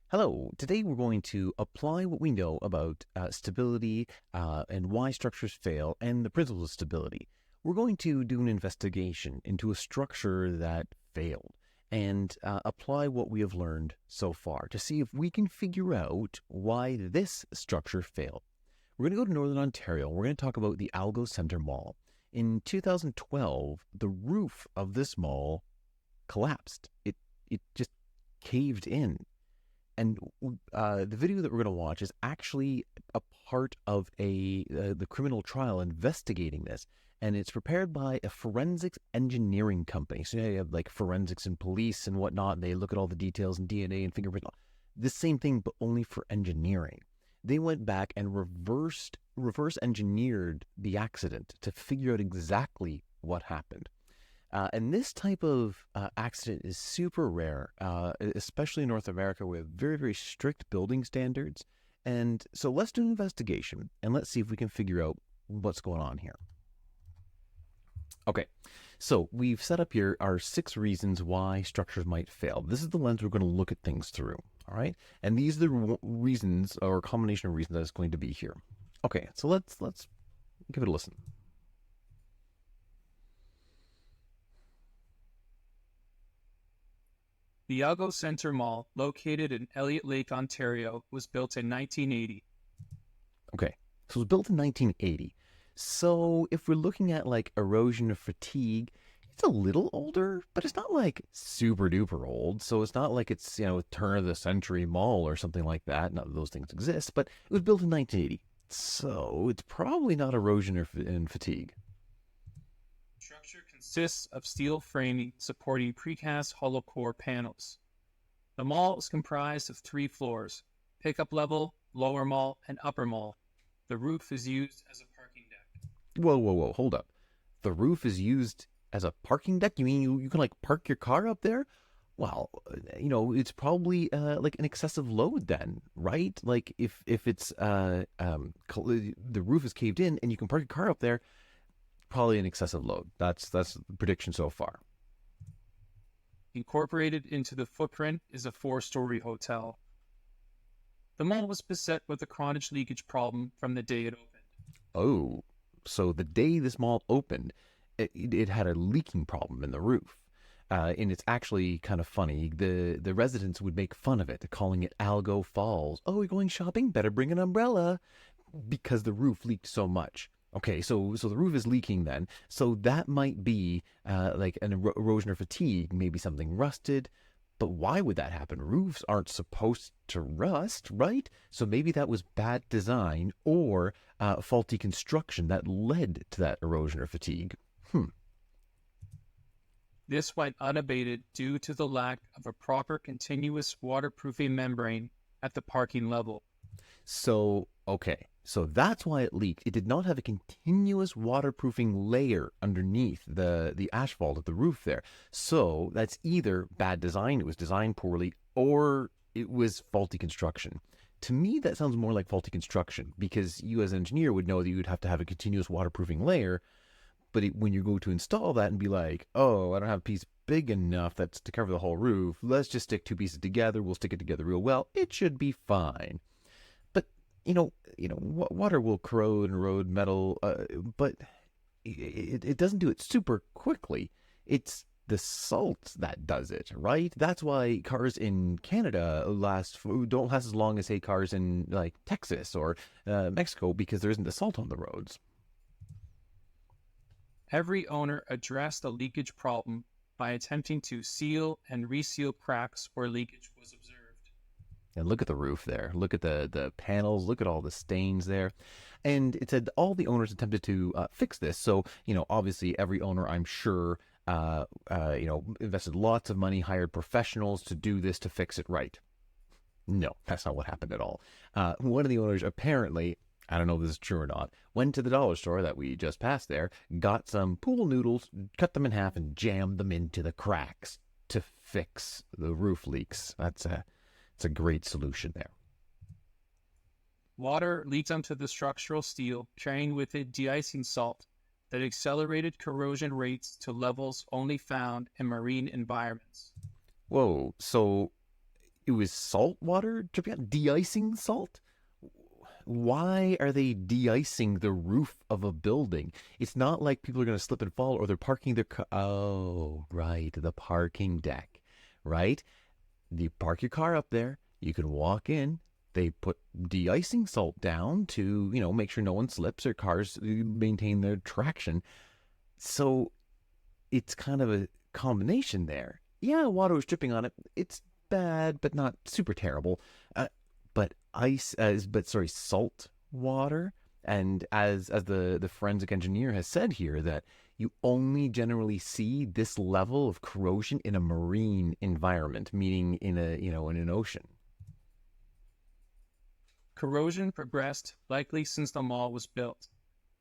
Hello, today we're going to apply what we know about stability and why structures fail and the principles of stability. We're going to do an investigation into a structure that failed and apply what we have learned so far to see if we can figure out why this structure failed. We're going to go to Northern Ontario. We're going to talk about the Algo Centre Mall. In 2012, the roof of this mall collapsed. It just caved in, and the video that we're going to watch is actually a part of the criminal trial investigating this, and it's prepared by a forensics engineering company. So you have like forensics and police and whatnot, and they look at all the details and DNA and fingerprint. The same thing, but only for engineering. They went back and reverse engineered the accident to figure out exactly what happened. And this type of accident is super rare, especially in North America. We have very, very strict building standards. And so let's do an investigation and let's see if we can figure out what's going on here. Okay, so we've set up here our 6 reasons why structures might fail. This is the lens we're going to look at things through, all right? And these are the reasons, or a combination of reasons, that is going to be here. Okay, so let's give it a listen. The Algo Centre Mall, located in Elliott Lake, Ontario, was built in 1980. Okay, so it was built in 1980. So if we're looking at like erosion or fatigue, it's a little older, but it's not like super duper old. So it's not like it's, turn of the century mall or something like that. Not that those things exist, but it was built in 1980. So it's probably not erosion and fatigue. The structure consists of steel framing supporting precast hollow core panels. The mall is comprised of 3 floors: pickup level, lower mall, and upper mall. The roof is used as a parking deck. Whoa, hold up. The roof is used as a parking deck? You mean you can like park your car up there? Well, it's probably like an excessive load then, right? Like if it's the roof is caved in and you can park your car up there, probably an excessive load. That's the prediction so far. Incorporated into the footprint is a 4-story hotel. The mall was beset with a chronic leakage problem from the day it opened. Oh, so the day this mall opened, it had a leaking problem in the roof. And it's actually kind of funny. The residents would make fun of it, calling it Algo Falls. Oh, we're going shopping? Better bring an umbrella, because the roof leaked so much. Okay, so the roof is leaking then. So that might be like an erosion or fatigue, maybe something rusted. But why would that happen? Roofs aren't supposed to rust, right? So maybe that was bad design or faulty construction that led to that erosion or fatigue. This went unabated due to the lack of a proper continuous waterproofing membrane at the parking level. So, okay. So that's why it leaked. It did not have a continuous waterproofing layer underneath the asphalt of the roof there. So that's either bad design, it was designed poorly, or it was faulty construction. To me, that sounds more like faulty construction, because you as an engineer would know that you would have to have a continuous waterproofing layer. But when you go to install that and be like, oh, I don't have a piece big enough that's to cover the whole roof, let's just stick 2 pieces together. We'll stick it together real well. It should be fine. But water will corrode and erode metal, but it doesn't do it super quickly. It's the salt that does it, right? That's why cars in Canada don't last as long as, say, cars in like Texas or Mexico, because there isn't the salt on the roads. Every owner addressed the leakage problem by attempting to seal and reseal cracks where leakage was observed. And look at the roof there. Look at the panels. Look at all the stains there. And it said all the owners attempted to fix this. So, obviously every owner, I'm sure, invested lots of money, hired professionals to do this, to fix it right. No, that's not what happened at all. One of the owners apparently, I don't know if this is true or not, went to the dollar store that we just passed there, got some pool noodles, cut them in half, and jammed them into the cracks to fix the roof leaks. It's a great solution there. Water leaked onto the structural steel, carrying with it de-icing salt that accelerated corrosion rates to levels only found in marine environments. Whoa, so It was salt water dripping out, de-icing salt. Why are they de-icing the roof of a building? It's not like people are going to slip and fall, or they're parking their car. Oh, right, the parking deck, right? You park your car up there. You can walk in. They put de-icing salt down to, make sure no one slips or cars maintain their traction. So it's kind of a combination there. Yeah, water was dripping on it. It's bad, but not super terrible. But salt water, and as the forensic engineer has said here, that you only generally see this level of corrosion in a marine environment, meaning in an ocean. Corrosion progressed likely since the mall was built,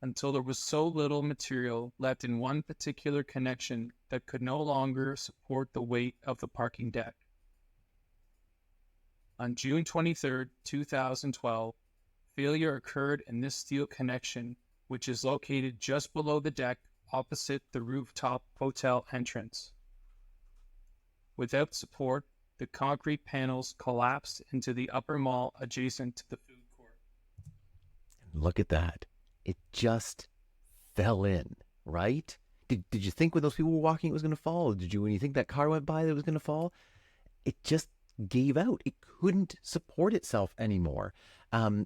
until there was so little material left in one particular connection that could no longer support the weight of the parking deck. On June 23, 2012, failure occurred in this steel connection, which is located just below the deck opposite the rooftop hotel entrance. Without support, the concrete panels collapsed into the upper mall adjacent to the food court. Look at that. It just fell in, right? Did you think when those people were walking it was going to fall? Or did you, when you think that car went by, that it was going to fall? It just gave out. It couldn't support itself anymore. And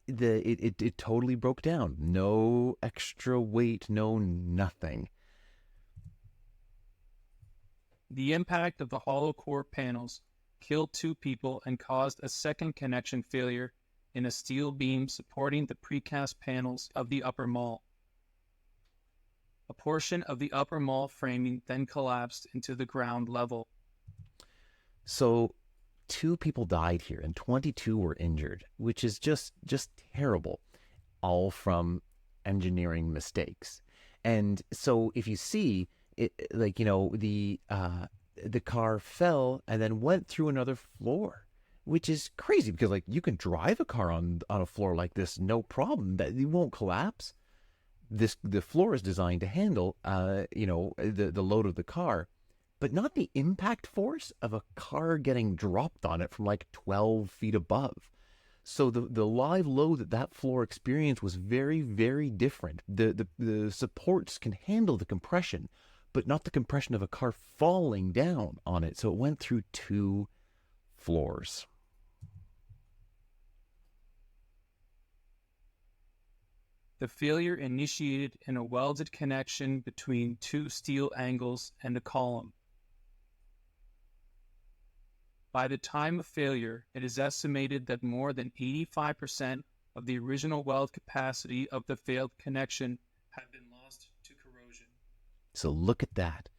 it totally broke down. No extra weight, no nothing. The impact of the hollow core panels killed 2 people and caused a second connection failure in a steel beam supporting the precast panels of the upper mall. A portion of the upper mall framing then collapsed into the ground level. So 2 people died here and 22 were injured, which is just terrible, all from engineering mistakes. And so if you see it, the car fell and then went through another floor, which is crazy because you can drive a car on a floor like this, no problem, that it won't collapse. The floor is designed to handle the load of the car, but not the impact force of a car getting dropped on it from 12 feet above. So the live load that floor experienced was very, very different. The supports can handle the compression, but not the compression of a car falling down on it. So it went through 2 floors. The failure initiated in a welded connection between 2 steel angles and a column. By the time of failure, it is estimated that more than 85% of the original weld capacity of the failed connection had been lost to corrosion. So look at that.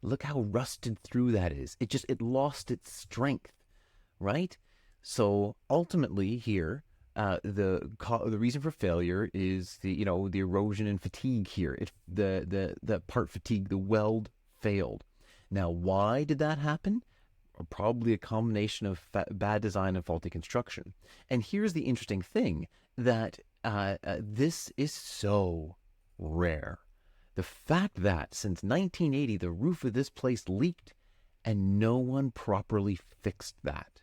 Look how rusted through that is. It lost its strength, right? So ultimately here, the reason for failure is the erosion and fatigue here. The part fatigue, the weld failed. Now, why did that happen? Probably a combination of bad design and faulty construction. And here's the interesting thing, that this is so rare. The fact that since 1980, the roof of this place leaked and no one properly fixed that.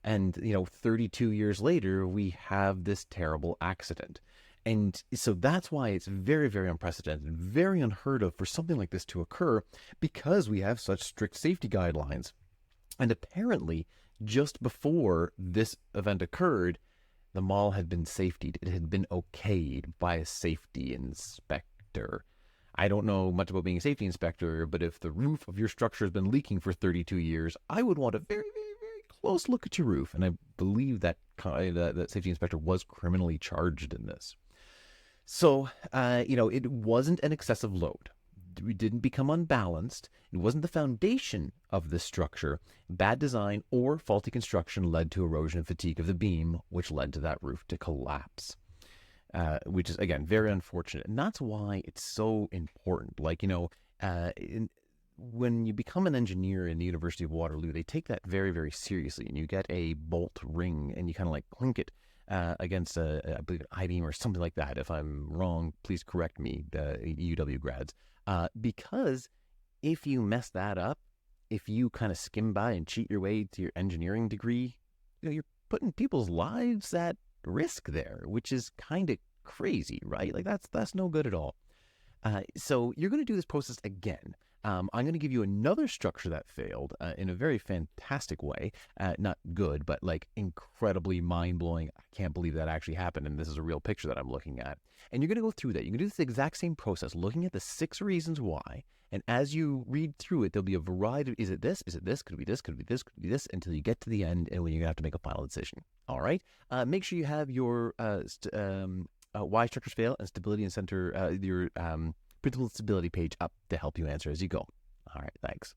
And, 32 years later, we have this terrible accident. And so that's why it's very, very unprecedented, very unheard of for something like this to occur, because we have such strict safety guidelines. And apparently, just before this event occurred, the mall had been safetied. It had been okayed by a safety inspector. I don't know much about being a safety inspector, but if the roof of your structure has been leaking for 32 years, I would want a very, very, very close look at your roof. And I believe that that safety inspector was criminally charged in this. So, it wasn't an excessive load. We didn't become unbalanced. It wasn't the foundation of the structure. Bad design or faulty construction led to erosion and fatigue of the beam, which led to that roof to collapse, which is, again, very unfortunate. And that's why it's so important. When you become an engineer in the University of Waterloo, they take that very, very seriously. And you get a bolt ring and you kind of clink it against I believe an I-beam or something like that. If I'm wrong, please correct me, the UW grads. Because if you mess that up, if you kind of skim by and cheat your way to your engineering degree, you're putting people's lives at risk there, which is kind of crazy, right? Like that's no good at all. So you're going to do this process again. I'm going to give you another structure that failed in a very fantastic way. Not good, but like incredibly mind blowing. I can't believe that actually happened. And this is a real picture that I'm looking at. And you're going to go through that. You can do this exact same process, looking at the 6 reasons why. And as you read through it, there'll be a variety of, is it this? Is it this? Could it be this? Could it be this? Could it be this? Until you get to the end and when you're going to have to make a final decision. All right. Make sure you have your why structures fail and stability and center, your principal stability page up to help you answer as you go. All right, thanks.